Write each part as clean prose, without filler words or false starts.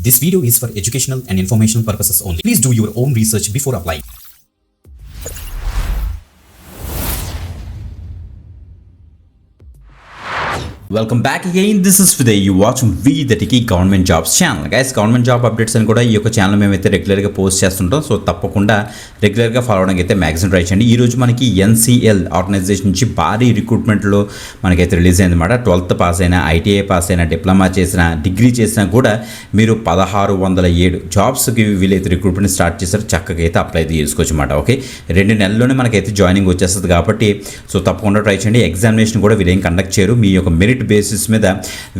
This video is for educational and informational purposes only. Please do your own research before applying. Welcome back again. This is Vidya. You watching వి the టికీ government jobs channel. Guys, government job updates అని కూడా ఈ యొక్క channel మేమైతే రెగ్యులర్గా post చేస్తుంటాం. So తప్పకుండా రెగ్యులర్గా ఫాలో అవడానికి అయితే మ్యాక్సిమం ట్రై చేయండి. ఈరోజు మనకి ఎన్సిఎల్ ఆర్గనైజేషన్ నుంచి భారీ రిక్రూట్మెంట్లో మనకైతే రిలీజ్ అయింది అనమాట. 12th పాస్ అయినా, ఐటీఐ పాస్ అయినా, డిప్లొమా చేసినా, డిగ్రీ చేసినా కూడా మీరు 1607 జాబ్స్కి వీలైతే రిక్రూట్మెంట్ స్టార్ట్ చేశారు. చక్కగా అయితే అప్లై అయితే చేసుకోవచ్చు అనమాట. ఓకే, 2 నెలల్లోనే మనకైతే జాయినింగ్ వచ్చేస్తుంది కాబట్టి సో తప్పకుండా ట్రై చేయండి. ఎగ్జామినేషన్ కూడా వీళ్ళు ఏం కండక్ట్ చేయరు. మీ యొక్క మెరిట్ బేసిస్ మీద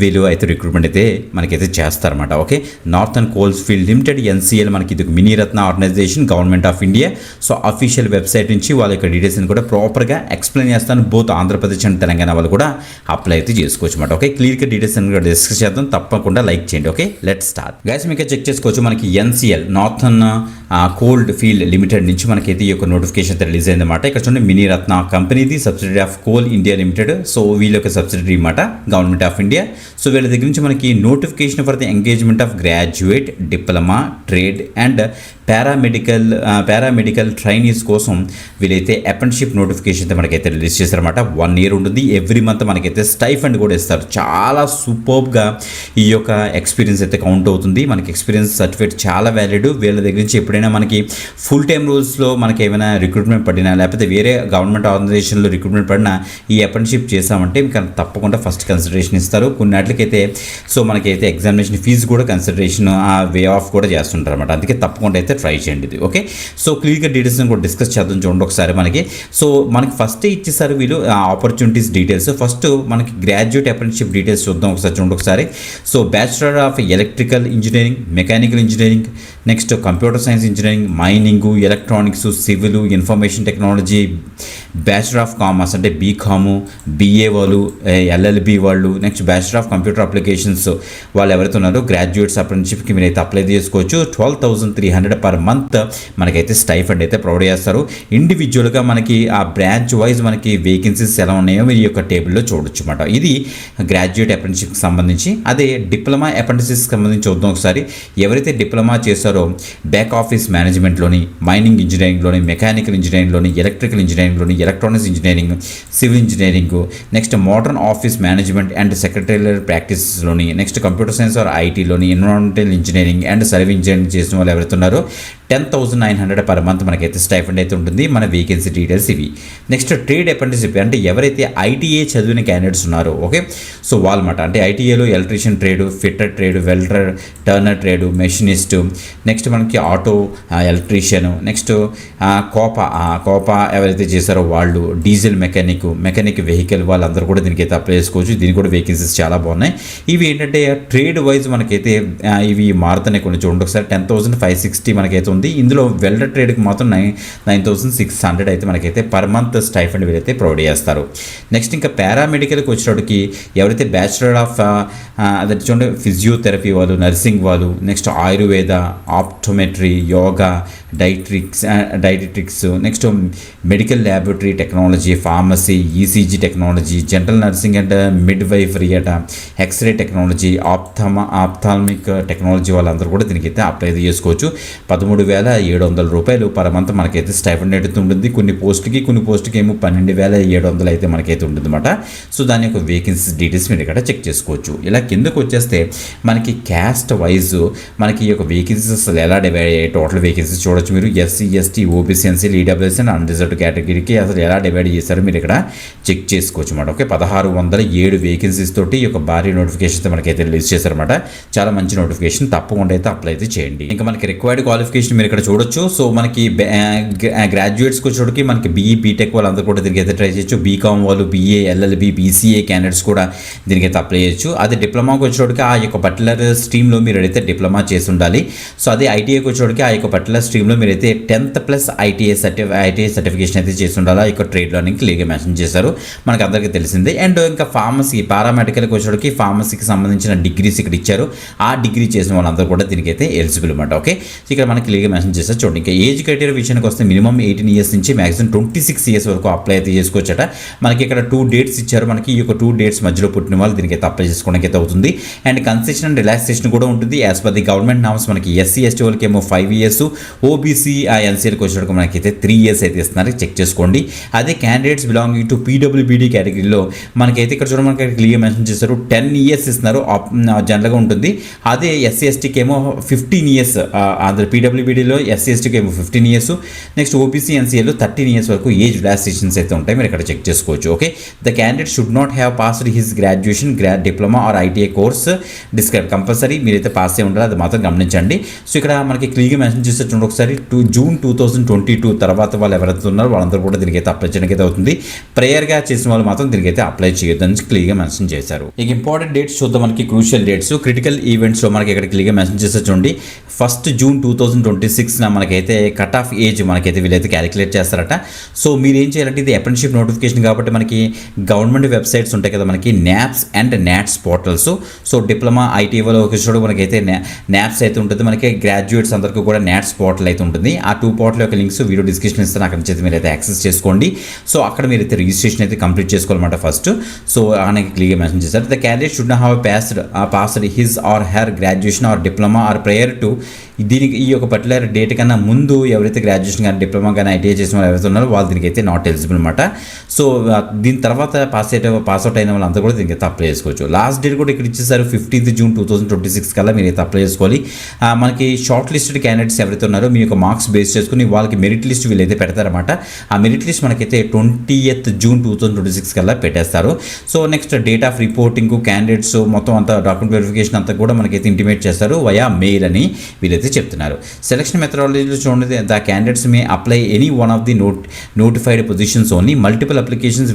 వీళ్ళు అయితే రిక్రూట్మెంట్ అయితే మనకైతే చేస్తారన్నమాట. Okay, northern coals field limited NCL మనకి ఇది Miniratna organization, government of India. So official website నుంచి వాళ్ళ యొక్క డీటెయిల్స్ కూడా ప్రాపర్గా ఎక్స్ప్లెయిన్ చేస్తాను. బోత్ ఆంధ్రప్రదేశ్ అండ్ తెలంగాణ వాళ్ళు కూడా అప్లై అయితే చేసుకోవచ్చు అనమాట. ఓకే, క్లియర్గా డీటెయిల్స్ కూడా డిస్కస్ చేద్దాం. తప్పకుండా లైక్ చేయండి. Okay, let start. గైస్, మీకు చెక్ చేసుకోవచ్చు. మనకి NCL northern cold field limited నుంచి మనకైతే ఈ యొక్క నోటిఫికేషన్ అయితే రిలీజ్ అయిందన్నమాట. ఇక్కడ చూడండి, మినీరత్న కంపెనీది subsidiary of Coal India limited. So వీళ్ళ యొక్క సబ్సిడరీ అన్నమాట, గవర్నమెంట్ ఆఫ్ ఇండియా. సో వీళ్ళ దగ్గర నుంచి మనకి notification for the engagement of graduate, diploma, trade and paramedical trainees కోసం వీళ్ళైతే అప్రెంటిస్షిప్ నోటిఫికేషన్ అయితే మనకైతే రిలీజ్ చేశారన్నమాట. 1 year ఉంటుంది. ఎవ్రీ మంత్ మనకైతే స్టైఫండ్ కూడా ఇస్తారు. చాలా సూపర్గా ఈ యొక్క ఎక్స్పీరియన్స్ అయితే కౌంట్ అవుతుంది. మనకి ఎక్స్పీరియన్స్ సర్టిఫికేట్ చాలా వ్యాలిడ్. వీళ్ళ దగ్గర నుంచి ఎప్పుడైనా మనకి ఫుల్ టైమ్ రూల్స్లో మనకి ఏమైనా రిక్రూట్మెంట్ పడినా, లేకపోతే వేరే గవర్నమెంట్ ఆర్గనైజేషన్లో రిక్రూట్మెంట్ పడినా ఈ అప్రెంటిస్షిప్ చేసామంటే మీకు తప్పకుండా ఫస్ట్ కన్సిడరేషన్ ఇస్తారు. కొన్నిట్లకైతే సో మనకైతే ఎగ్జామినేషన్ ఫీజు కూడా కన్సిడరేషన్ వే ఆఫ్ కూడా చేస్తుంటారు అనమాట. అందుకే తప్పకుండా అయితే ట్రై చేయండి ఇది. ఓకే, సో క్లియర్గా డీటెయిల్స్ కూడా డిస్కస్ చేద్దాం. చూడండి ఒకసారి. మనకి ఫస్ట్ ఇచ్చేసారు వీళ్ళు ఆపర్చునిటీస్ డీటెయిల్స్. ఫస్ట్ మనకి గ్రాడ్యుయేట్ అప్రెంటిస్షిప్ డీటెయిల్స్ చూద్దాం ఒకసారి. చూడండి ఒకసారి. So bachelor of electrical engineering, mechanical engineering, next computer science engineering, mining, electronics, civil, information technology, bachelor of commerce అంటే బీకాము, బిఏ వాళ్ళు, ఎల్ఎల్బి వాళ్ళు, next bachelor of computer applications వాళ్ళు ఎవరైతే ఉన్నారో గ్రాడ్యుయేట్స్ అప్రెంటిస్షిప్కి మీరైతే అప్లై చేసుకోవచ్చు. 12,300 per month మనకైతే stipend అయితే ప్రొవైడ్ చేస్తారు. ఇండివిజువల్గా మనకి ఆ బ్రాంచ్ వైజ్ మనకి వేకెన్సీస్ ఎలా ఉన్నాయో మీరు ఈ యొక్క టేబుల్లో చూడొచ్చు అన్నమాట. ఇది గ్రాడ్యుయేట్ అప్రెంటిస్షిప్కి సంబంధించి. అదే డిప్లొమా అప్రెంటిస్షిప్కి సంబంధించి చూద్దాం ఒకసారి. ఎవరైతే డిప్లొమా చేస్తారో బ్యాక్ ఆఫీస్ మేనేజ్మెంట్లోని, మైనింగ్ ఇంజనీరింగ్లోని, మెకానికల్ ఇంజనీరింగ్లోని, ఎలక్ట్రికల్ ఇంజనీరింగ్లోని, electronics engineering, civil engineering, next modern office management and secretarial ప్రాక్టీసెస్లోని, నెక్స్ట్ కంప్యూటర్ సైన్స్ ఆర్ ఐటీలోని, environmental engineering and survey engineering చేసిన వాళ్ళు ఎవరైతే ఉన్నారో 10,900 per month మనకైతే స్టైఫండ్ అయితే ఉంటుంది. మన వేకెన్సీ డీటెయిల్స్ ఇవి. నెక్స్ట్ ట్రేడ్ అప్రెంటిస్షిప్ అంటే ఎవరైతే ఐటీఏ చదివిన క్యాండిడేట్స్ ఉన్నారో, ఓకే, సో వాళ్ళమాట అంటే ఐటీఏలో electrician trade, fitter trade, welder, turner trade, machinist, next మనకి ఆటో ఎలక్ట్రీషియన్, నెక్స్ట్ కోపా ఎవరైతే చేశారో వాళ్ళు, డీజిల్ మెకానిక్ వెహికల్ వాళ్ళందరూ కూడా దీనికైతే అప్లై చేసుకోవచ్చు. దీనికి కూడా వేకెన్సీస్ చాలా బాగున్నాయి. ఇవి ఏంటంటే ట్రేడ్ వైజ్ మనకైతే ఇవి మారుతున్నాయి కొన్ని. చూడండి ఒకసారి. 10,560 మనకైతే ఉంది. ఇందులో వెల్డర్ ట్రేడ్కి మాత్రం 9,600 అయితే మనకైతే పర్ మంత్ స్టైఫండ్ వీరైతే ప్రొవైడ్ చేస్తారు. నెక్స్ట్ ఇంకా పారామెడికల్కి వచ్చేటప్పటికి ఎవరైతే బ్యాచిలర్ ఆఫ్ అదే చూడండి ఫిజియోథెరపీ వాళ్ళు, నర్సింగ్ వాళ్ళు, next Ayurveda, optometry, yoga, dietetics, next medical laboratory technology, pharmacy, ECG technology, general nursing and midwifery అట, ఎక్స్రే టెక్నాలజీ, ఆప్థాల్మిక్ టెక్నాలజీ వాళ్ళందరూ కూడా దీనికైతే అప్లై చేసుకోవచ్చు. 13,700 రూపాయలు పర్ మంత్ మనకైతే స్టైఫండ్ అయితే ఉంటుంది. కొన్ని పోస్ట్కి ఏమో 12,700 అయితే మనకైతే ఉంటుంది అనమాట. సో దాని యొక్క వేకెన్సీ డీటెయిల్స్ మీరు ఇక్కడ చెక్ చేసుకోవచ్చు. ఇలా కిందకు వచ్చేస్తే మనకి క్యాస్ట్ వైజ్ మనకి ఈ యొక్క వేకెన్సీస్ అసలు ఎలా డివైడ్ అయ్యాయి, టోటల్ వేకెన్సీస్ చూడొచ్చు మీరు. SC, ST, OBC, NC, EWS and unreserved కేటగిరీకి అసలు ఎలా డివైడ్ చేశారో మీరు ఇక్కడ చెక్ చేసుకోవచ్చు అనమాట. ఓకే, 1607 వేకెన్సీస్ తోటి ఈ యొక్క భారీ నోటిఫికేషన్ మనకైతే రిలీజ్ చేశారనమాట. చాలా మంచి నోటిఫికేషన్. తప్పకుండా అయితే అప్లై అయితే చేయండి. ఇంకా మనకి రిక్వైర్డ్ క్వాలిఫికేషన్ మీరు ఇక్కడ చూడొచ్చు. సో మనకి గ్రాడ్యుయేట్స్కి వచ్చేటికి మనకి బీఈ, బీటెక్ వాళ్ళందరూ కూడా దీనికైతే ట్రై చేయొచ్చు. బీకామ్ వాళ్ళు, బీఏ, ఎల్ఎల్బి, బీసీఏ క్యాండిడేట్స్ కూడా దీనికైతే అప్లై చేయొచ్చు. అదే డిప్లొమాకి వచ్చేటికి ఆ యొక్క పర్టికులర్ స్ట్రీమ్లో మీరు అయితే డిప్లొమా చేసి ఉండాలి. సో అదే ఐటీఐకి వచ్చేటికి ఆ యొక్క పర్టికులర్ స్ట్రీమ్లో మీరైతే 10th+ ఐటీఐ సర్టిఫికేషన్ అయితే చేసి ఉండాలి. ఆ యొక్క ట్రేడ్ లర్నింగ్ క్లియర్గా మెన్షన్ చేశారు, మనకు అందరికీ తెలిసిందే. అండ్ ఇంకా ఫార్మసీ, పారామెడికల్కి వచ్చేటికి ఫార్మసీకి సంబంధించిన డిగ్రీస్ ఇక్కడ ఇచ్చారు. ఆ డిగ్రీ చేసిన వాళ్ళందరూ కూడా దీనికైతే ఎలిజిబుల్ అనమాట. ఓకే, ఇక్కడ మనకి క్లియర్గా క్లియర్గా మెన్షన్ చేస్తారు. చూడండి, ఇంకా ఏజ్ క్రైటీరియా విషయానికి వస్తే మినిమం 18 ఇయర్స్ నుంచి మాక్సిమం 26 ఇయర్స్ వరకు అప్లై అయితే చేసుకోవచ్చట. మనకి ఇక్కడ 2 డేట్స్ ఇచ్చారు. మనకి ఈ యొక్క 2 డేట్స్ మధ్యలో పుట్టిన వాళ్ళు దీనికి అయితే అప్లై చేసుకోవడానికి అయితే అవుతుంది. అండ్ కన్సెషన్ అండ్ రిలాక్సేషన్ కూడా ఉంటుంది. As per the government norms మనకి ఎస్సీ ఎస్టీ వాళ్ళకి ఏమో 5 ఇయర్స్, ఓబీసీ ఎన్సీఎల్కి వచ్చేటప్పుడు మనకైతే 3 ఇయర్స్ అయితే ఇస్తున్నారు. చెక్ చేసుకోండి. అదే క్యాండిడేట్స్ బిలాంగింగ్ టు పీడబ్ల్యూబీడీ కేటగిరీలో మనకైతే ఇక్కడ చూడండి మనకి క్లియర్ మెన్షన్ చేస్తారు 10 ఇయర్స్ ఇస్తున్నారు, జనరల్గా ఉంటుంది. అదే ఎస్సీ ఎస్టీకి ఏమో 15 ఇయర్స్, పీడబ్ల్యూబీడీలో ఎస్సీ ఎస్టీకి ఏమో 15 ఇయర్స్, నెక్స్ట్ ఓబీసీ ఎన్సీఎల్లో 13 ఇయర్స్ వరకు ఏజ్ రిలాక్సేషన్స్ అయితే ఉంటాయి. మీరు ఇక్కడ చెక్ చేసుకోవచ్చు. Okay, the candidate should not have passed his graduation, diploma or ITI course describe. Compulsory మీరైతే పాస్ అయి ఉండాలి, అది మాత్రం గమనించండి. సో ఇక్కడ మనకి క్లియర్గా మెన్షన్ చేసేటువంటి ఒకసారి జూన్ 2022 తర్వాత వాళ్ళు ఎవరైతే ఉన్నారో వాళ్ళందరూ కూడా దీనికైతే అప్లై చేయడానికి అయితే అవుతుంది. ప్రేయర్గా చేసిన వాళ్ళు మాత్రం దీనికైతే అప్లై చేయొద్దని క్లియర్గా మెన్షన్ చేశారు. ఇక ఇంపార్టెంట్ డేట్స్ చూద్దాం. మనకి క్రూషియల్ డేట్స్, క్రిటికల్ ఈవెంట్స్లో మనకి ఇక్కడ క్లియర్గా మెన్షన్ చేస్తే చూడండి 1 జూన్ 2026 మనకైతే కట్ ఆఫ్ ఏజ్ మనకైతే వీళ్ళైతే క్యాలిక్యులేట్ చేస్తారట. సో మీరు ఏం చేయాలంటే ఇది అప్రెంటిస్షిప్ నోటిఫికేషన్ కాబట్టి మనకి గవర్నమెంట్ వెబ్సైట్స్ ఉంటాయి కదా, మనకి NAPS and NATS portals. So diploma ఐటీఐలో వచ్చేటప్పుడు మనకైతే న్యాప్స్ అయితే ఉంటుంది. మనకి గ్రాడ్యుయేట్స్ అందరికీ కూడా నాట్స్ పోర్టల్ అయితే ఉంటుంది. ఆ 2 పోర్టల్ యొక్క లింక్స్ వీడియో డిస్క్రిప్షన్ ఇస్తాను, అక్కడ నుంచి అయితే మీరు అయితే యాక్సెస్ చేసుకోండి. సో అక్కడ మీరు అయితే రిజిస్ట్రేషన్ అయితే కంప్లీట్ చేసుకోవాలన్నమాట ఫస్ట్. సో ఆయనకి క్లియర్గా మెన్షన్ చేశారు the candidate should not have passed his or her graduation or diploma or prior to. దీనికి ఈ యొక్క పర్టికులర్ డేట్ కన్నా ముందు ఎవరైతే గ్రాడ్యుయేషన్ కానీ డిప్లొమా కానీ ఐటీఐ చేసిన వాళ్ళు ఎవరైతే ఉన్నారో వాళ్ళు దీనికి అయితే నాట్ ఎలిజిబుల్ అనమాట. సో దీని తర్వాత పాస్అవుట్ అయిన వాళ్ళంతా కూడా దీనికి అయితే అప్లై చేసుకోవచ్చు. లాస్ట్ డేట్ కూడా ఇక్కడ ఇచ్చేసారు 15 జూన్ 2026 కల్లా మీరు అయితే అప్లై చేసుకోవాలి. మనకి షార్ట్ లిస్టెడ్ క్యాండిడేట్స్ ఎవరైతే ఉన్నారో మీ యొక్క మార్క్స్ బేస్ చేసుకుని వాళ్ళకి మెరిట్ లిస్ట్ వీళ్ళైతే పెడతారన్నమాట. ఆ మెరిట్ లిస్ట్ మనకైతే 20th జూన్ 2026 కల్లా పెట్టేస్తారు. So next date of reporting candidates మొత్తం అంతా డాక్యుమెంట్ వెరిఫికేషన్ అంతా కూడా మనకైతే ఇంటిమేట్ చేస్తారు వయా మెయిల్ అని వీళ్ళైతే చెప్తున్నారు. సెలక్షన్ మెథడాలజీలో చూడండి the candidates may apply any one of the notified positions only, multiple applications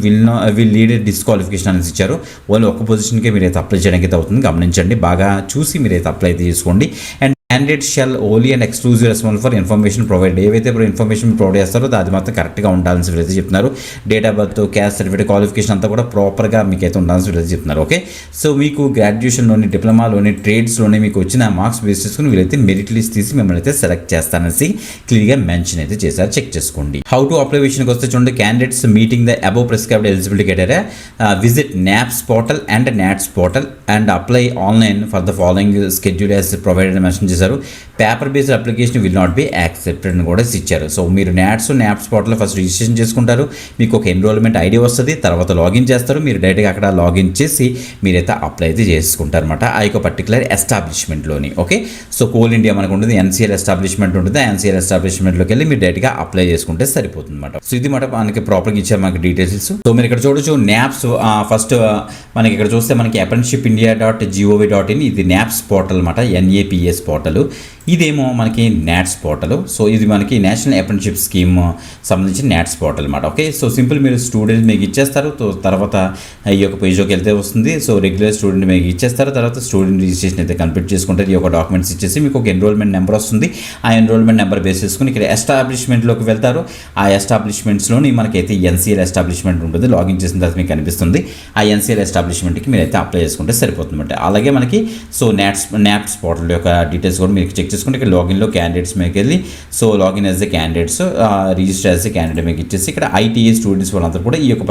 will lead disqualification అనేది ఇచ్చారు. ఓన్లీ ఒక పొజిషన్కే మీరైతే అప్లై చేయడానికి అయితే అవుతుంది. గమనించండి, బాగా చూసి మీరైతే అప్లై అయితే చేసుకోండి. And candidate shall only and exclusive response for information provide. ఏవైతే ఇప్పుడు ఇన్ఫర్మేషన్ ప్రొవైడ్ చేస్తారో అది మాత్రం కరెక్ట్గా ఉండాలని వీళ్ళైతే చెప్తున్నారు. Date of birth, caste certificate, qualification అంతా కూడా ప్రాపర్గా మీకు అయితే ఉండాలని వీళ్ళైతే చెప్తున్నారు. ఓకే, సో మీకు గ్రాడ్యుయేషన్లోని డిప్లొమాలోని ట్రేడ్స్లోని మీకు వచ్చిన మార్క్స్ బేస్ చేసుకుని వీళ్ళైతే మెరిట్ లిస్ట్ తీసి మిమ్మల్ని అయితే సెలెక్ట్ చేస్తారనేసి క్లియర్గా మెన్షన్ అయితే చేశారు. చెక్ చేసుకోండి. హౌ టు అప్లై విషయానికి వస్తే చూడండి candidates meeting the above prescribed eligibility criteria visit NAPS portal and NATS portal and apply online for the following schedule as provided mention చేశారు. Paper based application will not be accepted అని కూడా ఇచ్చారు. So మీరు naps portal first registration చేసుకుంటారు, మీకు ఒక enrolment ID వస్తుంది, తర్వాత లాగిన్ చేస్తారు. మీరు డైరెక్ట్గా అక్కడ లాగిన్ చేసి మీరైతే అప్లై అయితే చేసుకుంటారు అనమాట ఆ యొక్క పర్టికులర్ ఎస్టాబ్లిష్మెంట్లోని. ఓకే, సో కోల్ ఇండియా మనకు ఉంటుంది, ఎన్సీఎల్ ఎస్టాబ్లిష్మెంట్ ఉంటుంది. ఆ ఎన్సీఎల్ ఎస్టాబ్లిష్మెంట్లోకి వెళ్ళి మీరు డైరెక్ట్గా అప్లై చేసుకుంటే సరిపోతుంది అనమాట. సో ఇది మాట మనకి ప్రాపర్గా ఇచ్చారు మనకి డీటెయిల్స్. సో మీరు ఇక్కడ చూడొచ్చు నాప్స్ ఫస్ట్ మనకి ఇక్కడ చూస్తే మనకి apprenticeshipindia.gov.in ఇది నాప్స్ పోర్టల్ అనమాట, NAPS పోర్టల్. ఇదేమో మనకి నాట్స్ పోర్టల్. సో ఇది మనకి నేషనల్ అప్రెంటిస్షిప్ స్కీమ్ సంబంధించిన నాట్స్ పోర్టల్ అనమాట. ఓకే, సో సింపుల్ మీరు స్టూడెంట్ మీకు ఇచ్చేస్తారు, తర్వాత ఈ యొక్క పేజ్లోకి వెళ్తే వస్తుంది. సో రెగ్యులర్ స్టూడెంట్ మీకు ఇచ్చేస్తారు, తర్వాత స్టూడెంట్ రిజిస్ట్రేషన్ అయితే కంప్లీట్ చేసుకుంటారు. ఈ యొక్క డాక్యుమెంట్స్ ఇచ్చేసి మీకు ఒక ఎన్రోల్మెంట్ నెంబర్ వస్తుంది. ఆ ఎన్రోల్మెంట్ నెంబర్ బేస్ చేసుకుని ఇక్కడ ఎస్టాబ్లిష్మెంట్లోకి వెళ్తారు. ఆ ఎస్టాబ్లిష్మెంట్స్లోని మనకైతే NCL ఎస్టాబ్లిష్మెంట్ ఉంటుంది. లాగిన్ చేసిన తర్వాత మీకు కనిపిస్తుంది. ఆ NCL ఎస్టాబ్లిష్మెంట్కి మీరైతే అప్లై చేసుకుంటే సరిపోతుందన్నమాట. అలాగే మనకి సో నాప్స్ పోర్టల్ యొక్క డీటెయిల్స్ కూడా మీరు చెక్ చేసుకుంటే ఇక్కడ లాగిన్లో క్యాండిడేట్స్ మీకు వెళ్ళి so login as the candidates, register as the candidate మీకు ఇచ్చేసి ఇక్కడ ITA స్టూడెంట్స్ వాళ్ళందరూ కూడా ఈ యొక్క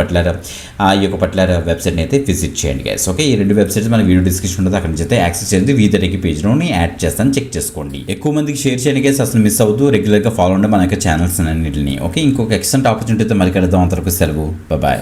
పర్టికులర్ వెబ్సైట్ని అయితే విజిట్ చేయండి గైస్. ఓకే, ఈ 2 వెబ్సైట్స్ మన వీడియో డిస్క్రిప్షన్ ఉంటుంది, అక్కడ నుంచి అయితే యాక్సెస్ చేయండి. వీధరికి పేజ్లోని యాడ్ చేస్తాను, చెక్ చేసుకోండి. ఎక్కువ మందికి షేర్ చేయండి గైస్, అసలు మిస్ అవుతూ రెగ్యులర్గా ఫాలో ఉండే మన యొక్క ఛానల్స్ అన్నింటిని. ఓకే, ఇంకొక ఎక్సలెంట్ ఆపర్చునిటీతో మళ్ళీ కలుద్దాం. అంతవరకు సెలవు, బాయ్.